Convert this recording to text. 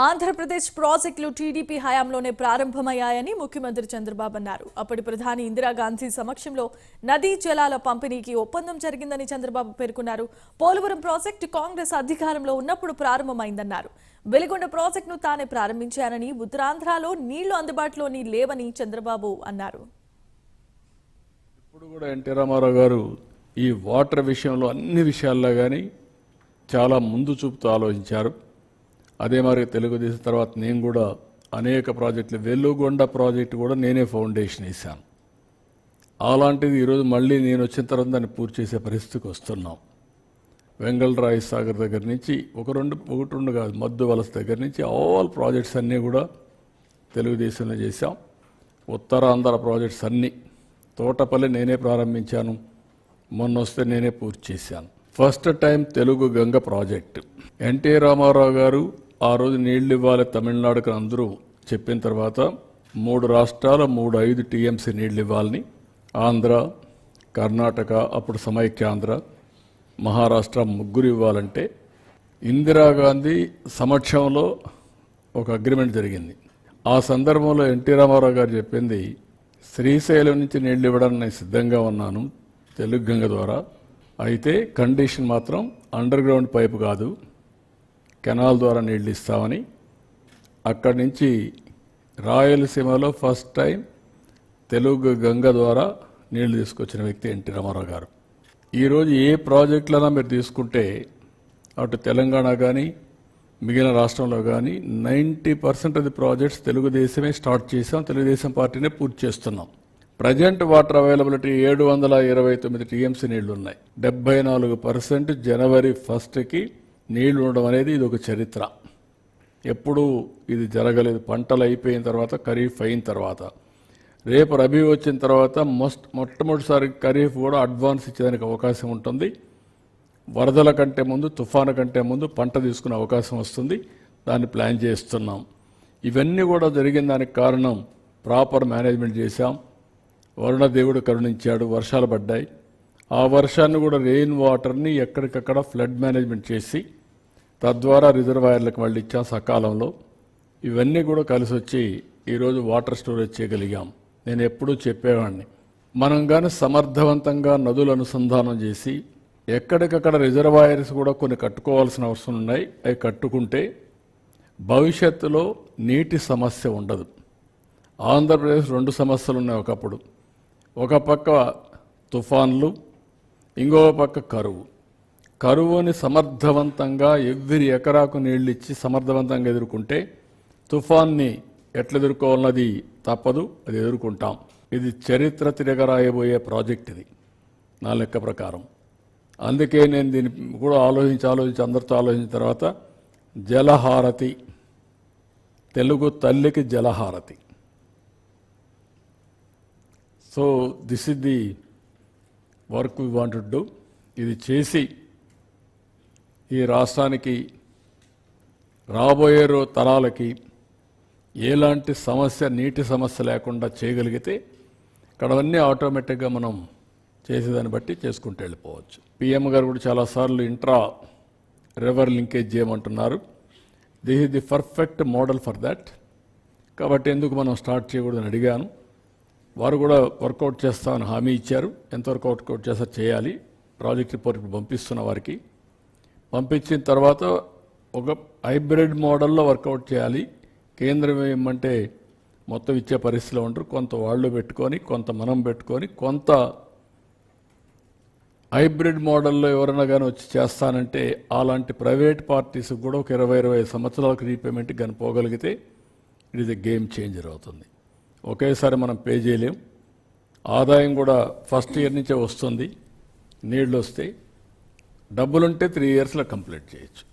ఆంధ్రప్రదేశ్ ప్రాజెక్టులు టీడీపీ హయాంలోనే ప్రారంభమయ్యాయని ముఖ్యమంత్రి చంద్రబాబు అన్నారు. అప్పటి ప్రధాని ఇందిరాగాంధీ సమక్షంలో నదీ జలాల పంపిణీకి ఒప్పందం జరిగిందని చంద్రబాబు పేర్కొన్నారు. పోలవరం ప్రాజెక్టు కాంగ్రెస్ అధికారంలో ఉన్నప్పుడు ప్రారంభమైందన్నారు. వెలిగొండ ప్రాజెక్టును తానే ప్రారంభించానని, ఉత్తరాంధ్రలో నీళ్లు అందుబాటులోని లేవని చంద్రబాబు అన్నారు. ఇప్పుడు కూడా ఎన్టీ రామారావు గారు ఈ వాటర్ విషయంలో అన్ని విషయాల్లో కానీ చాలా ముందు చూపుతూ ఆలోచించారు. అదే మరి తెలుగుదేశం తర్వాత నేను కూడా అనేక ప్రాజెక్టులు, వెలుగొండ ప్రాజెక్టు కూడా నేనే ఫౌండేషన్ వేశాను. అలాంటిది ఈరోజు మళ్ళీ నేను వచ్చిన తర్వాత దాన్ని పూర్తి చేసే పరిస్థితికి వస్తున్నాం. వెంగళరాయ సాగర్ దగ్గర నుంచి ఒకటి రెండు కాదు, మద్దు వలస దగ్గర నుంచి ఆల్ ప్రాజెక్ట్స్ అన్నీ కూడా తెలుగుదేశంలో చేశాం. ఉత్తరాంధ్ర ప్రాజెక్ట్స్ అన్నీ తోటపల్లి నేనే ప్రారంభించాను, మొన్న వస్తే నేనే పూర్తి చేశాను. First time Telugu Ganga project NT Rama Rao garu ఆ రోజు నీళ్లు ఇవ్వాలి తమిళనాడుకు అందరూ చెప్పిన తర్వాత 3 రాష్ట్రాల 5 టీఎంసీ నీళ్లు ఇవ్వాలని ఆంధ్ర, కర్ణాటక, అప్పుడు సమైక్యాంధ్ర, మహారాష్ట్ర ముగ్గురు ఇవ్వాలంటే ఇందిరాగాంధీ సమక్షంలో ఒక అగ్రిమెంట్ జరిగింది. ఆ సందర్భంలో ఎన్టీ రామారావు గారు చెప్పింది, శ్రీశైలం నుంచి నీళ్లు ఇవ్వడానికి నేను సిద్ధంగా ఉన్నాను తెలుగు గంగ ద్వారా, అయితే కండిషన్ మాత్రం అండర్ గ్రౌండ్ పైపు కాదు, కెనాల్ ద్వారా నీళ్ళు ఇస్తామని. అక్కడి నుంచి రాయలసీమలో ఫస్ట్ టైం తెలుగు గంగ ద్వారా నీళ్లు తీసుకొచ్చిన వ్యక్తి ఎన్టీ రామారావు గారు. ఈరోజు ఏ ప్రాజెక్టులైనా మీరు తీసుకుంటే అటు తెలంగాణ కానీ మిగిలిన రాష్ట్రంలో కానీ 90% ఆఫ్ ది ప్రాజెక్ట్స్ తెలుగుదేశమే స్టార్ట్ చేసాం, తెలుగుదేశం పార్టీనే పూర్తి చేస్తున్నాం. ప్రజెంట్ వాటర్ అవైలబిలిటీ 729 టీఎంసీ నీళ్లు ఉన్నాయి. 74% జనవరి 1కి నీళ్లు ఉండడం అనేది ఇది ఒక చరిత్ర. ఎప్పుడూ ఇది జరగలేదు. పంటలు అయిపోయిన తర్వాత, ఖరీఫ్ అయిన తర్వాత, రేపు రబీ వచ్చిన తర్వాత మొట్టమొదటిసారి ఖరీఫ్ కూడా అడ్వాన్స్ ఇచ్చేదానికి అవకాశం ఉంటుంది. వరదల కంటే ముందు, తుఫాను కంటే ముందు పంట తీసుకునే అవకాశం వస్తుంది. దాన్ని ప్లాన్ చేస్తున్నాం. ఇవన్నీ కూడా జరిగిన దానికి కారణం ప్రాపర్ మేనేజ్మెంట్ చేశాం. వరుణదేవుడు కరుణించాడు, వర్షాలు పడ్డాయి. ఆ వర్షాన్ని కూడా రెయిన్ వాటర్ని ఎక్కడికక్కడ ఫ్లడ్ మేనేజ్మెంట్ చేసి తద్వారా రిజర్వాయర్లకు మళ్ళీ ఇచ్చాం సకాలంలో. ఇవన్నీ కూడా కలిసి వచ్చి ఈరోజు వాటర్ స్టోరేజ్ చేయగలిగాం. నేను ఎప్పుడూ చెప్పేవాడిని, మనం కానీ సమర్థవంతంగా నదులు అనుసంధానం చేసి ఎక్కడికక్కడ రిజర్వాయర్స్ కూడా కొన్ని కట్టుకోవాల్సిన అవసరం ఉన్నాయి. అవి కట్టుకుంటే భవిష్యత్తులో నీటి సమస్య ఉండదు. ఆంధ్రప్రదేశ్ 2 సమస్యలు ఉన్నాయి ఒకప్పుడు. ఒక పక్క తుఫాన్లు, ఇంకో పక్క కరువు. కరువుని సమర్థవంతంగా ఎవ్రీ ఎకరాకు నీళ్ళు ఇచ్చి సమర్థవంతంగా ఎదుర్కొంటే తుఫాన్ని ఎట్లా ఎదుర్కోవాలన్నది తప్పదు, అది ఎదుర్కొంటాం. ఇది చరిత్ర తిరగరాయబోయే ప్రాజెక్ట్ ఇది నా లెక్క ప్రకారం. అందుకే నేను దీన్ని కూడా ఆలోచించి అందరితో ఆలోచించిన తర్వాత జలహారతి, తెలుగు తల్లికి జలహారతి. So this is the work we want to do. ఇది చేసి ఈ రాష్ట్రానికి రాబోయే తరాలకి ఎలాంటి సమస్య, నీటి సమస్య లేకుండా చేయగలిగితే ఇక్కడవన్నీ ఆటోమేటిక్గా మనం చేసేదాన్ని బట్టి చేసుకుంటూ వెళ్ళిపోవచ్చు. పిఎం గారు కూడా చాలాసార్లు ఇంట్రా రివర్ లింకేజ్ చేయమంటున్నారు. This is the perfect model for that. కాబట్టి ఎందుకు మనం స్టార్ట్ చేయకూడదని అడిగాను. వారు కూడా వర్కౌట్ చేస్తామని హామీ ఇచ్చారు. ఎంతవరకు వర్కౌట్ చేస్తారో చేయాలి. ప్రాజెక్ట్ రిపోర్ట్ పంపిస్తున్న వారికి పంపించిన తర్వాత ఒక హైబ్రిడ్ మోడల్లో వర్కౌట్ చేయాలి. కేంద్రం ఏమంటే మొత్తం ఇచ్చే పరిస్థితిలో ఉంటారు. కొంత వాళ్ళు పెట్టుకొని, కొంత మనం పెట్టుకొని, కొంత హైబ్రిడ్ మోడల్లో ఎవరైనా కానీ వచ్చి చేస్తానంటే అలాంటి ప్రైవేట్ పార్టీస్ కూడా ఒక 20-25 సంవత్సరాలకు రీపేమెంట్కి కానీ పోగలిగితే it is a game changer అవుతుంది. ఒకేసారి మనం పే చేయలేం. ఆదాయం కూడా ఫస్ట్ ఇయర్ నుంచే వస్తుంది. నీళ్ళు వస్తే డబ్బులుంటే 3 ఇయర్స్లో కంప్లీట్ చేయొచ్చు.